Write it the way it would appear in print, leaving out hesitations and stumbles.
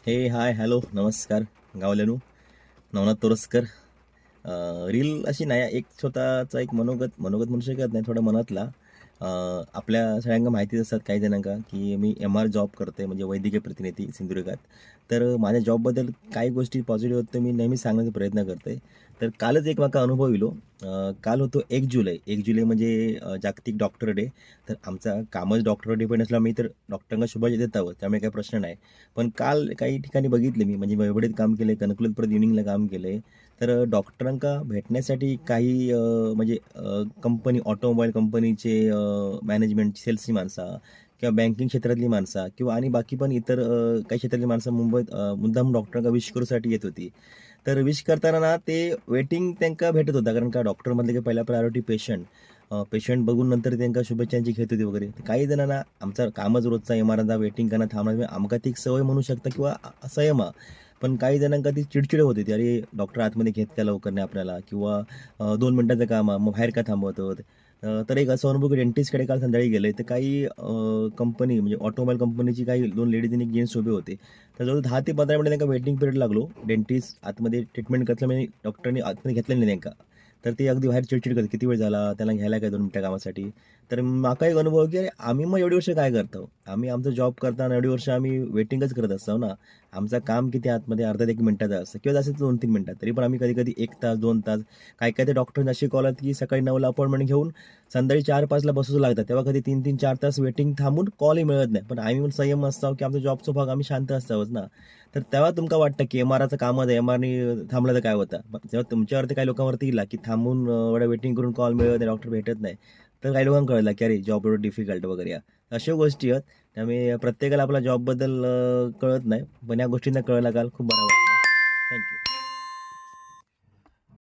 हे hi hello नमस्कार गावल्यानू Navnath Toraskar. Reel अशी नाही, एक स्वतःचा एक मनोगत मनोगत म्हणू शकत नाही, थोडा मनातला. आपल्या सगळ्यांना माहितीच असतात काही जणांका की मी एम आर जॉब करते, म्हणजे वैद्यकीय प्रतिनिधी सिंधुदुर्गात. तर माझ्या जॉबबद्दल काही गोष्टी पॉझिटिव्ह होतं, मी नेहमी सांगण्याचा प्रयत्न करते. तर कालच एक माका अनुभव इलो. काल होतो 1 जुलै. 1 जुलै म्हणजे जागतिक डॉक्टर डे. तर आमचा कामच डॉक्टर डे पण असला, मी तर डॉक्टरांना शुभेच्छा देत आहोत, त्यामुळे काही प्रश्न नाही. पण काल काही ठिकाणी बघितले मी, म्हणजे वैवडीत काम केले, कणकवलीत परत इव्हनिंगला काम केले. तर डॉक्टरांका भेटण्यासाठी काही म्हणजे कंपनी, ऑटोमोबाईल कंपनीचे मॅनेजमेंट, सेल्सची माणसं किंवा बँकिंग क्षेत्रातली माणसं किंवा आणि बाकी पण इतर काही क्षेत्रातली माणसं मुंबईत मुद्दाम डॉक्टरांका विश करूसाठी येत होती. तर विश करताना ना ते वेटिंग त्यांना भेटत होता, कारण का डॉक्टरमधले की पहिला प्रायोरिटी पेशंट. पेशंट बघून नंतर त्यांना शुभेच्छांची घेत होती वगैरे. तर काही जणांना आमचा कामच रोजचा एमआरचा वेटिंग करणं थांबणं, आमका ती एक सवय म्हणू शकता किंवा असंयम. पण काही जणांका ती चिडचिड होत होती, अरे डॉक्टर आतमध्ये घेत का लवकर नाही आपल्याला, किंवा 2 मिनिटाचं काम आहे मग बाहेर का थांबवतो. तर एक असं अनुभव की डेंटिस्टकडे काल संध्याकाळी गेले, तर काही कंपनी म्हणजे ऑटोमोबाईल कंपनीची काही 2 लेडीज आणि एक जेंट्स उभे होते. तर जवळ 10 ते 15 मिनिट त्यांना वेटिंग पिरियड लागलो. डेंटिस्ट आतमध्ये ट्रीटमेंट करतलं, म्हणजे डॉक्टरने आतमध्ये घेतलं नाही त्यांना. तर ते अगदी बाहेर चिडचिड करते, किती वेळ झाला, त्याला घ्यायला काय 2 मिनिटं कामासाठी. तर माका एक अनुभव की अरे आम्ही मग एवढी वर्ष काय करतो, आम्ही आमचा जॉब करताना एवढी वर्ष आम्ही वेटिंगच करत असतो ना. आमचं काम किती आतमध्ये अर्धा ते 1 मिनिटाचं असतं, किंवा जास्त 2-3 मिनिटात, तरी पण आम्ही कधी कधी 1 तास 2 तास. काय काय ते डॉक्टर असे कॉल आहेत की सकाळी 9ला अपॉइंटमेंट घेऊन संध्याकाळी 4-5ला बसूच लागतात, तेव्हा कधी 3-4 तास वेटिंग थांबून कॉलही मिळत नाही. पण आम्ही संयम असतो की आमचा जॉबचा भाग, आम्ही शांत असतावच ना. तर तेव्हा तुमका वाटतं की एमआरचं कामच आहे, एमआरनी थांबलं तर काय होतं. पण जेव्हा तुमच्यावरती काही लोकांवरती येईल की थांबून एवढं वेटिंग करून कॉल मिळत नाही, डॉक्टर भेटत नाही, तर काही लोकांना कळलं की अरे जॉब एवढं डिफिकल्ट वगैरे अशा गोष्टी आहेत. त्यामुळे प्रत्येकाला आपल्या जॉबबद्दल कळत नाही, पण या गोष्टींना कळायला काल खूप बरं वाटलं.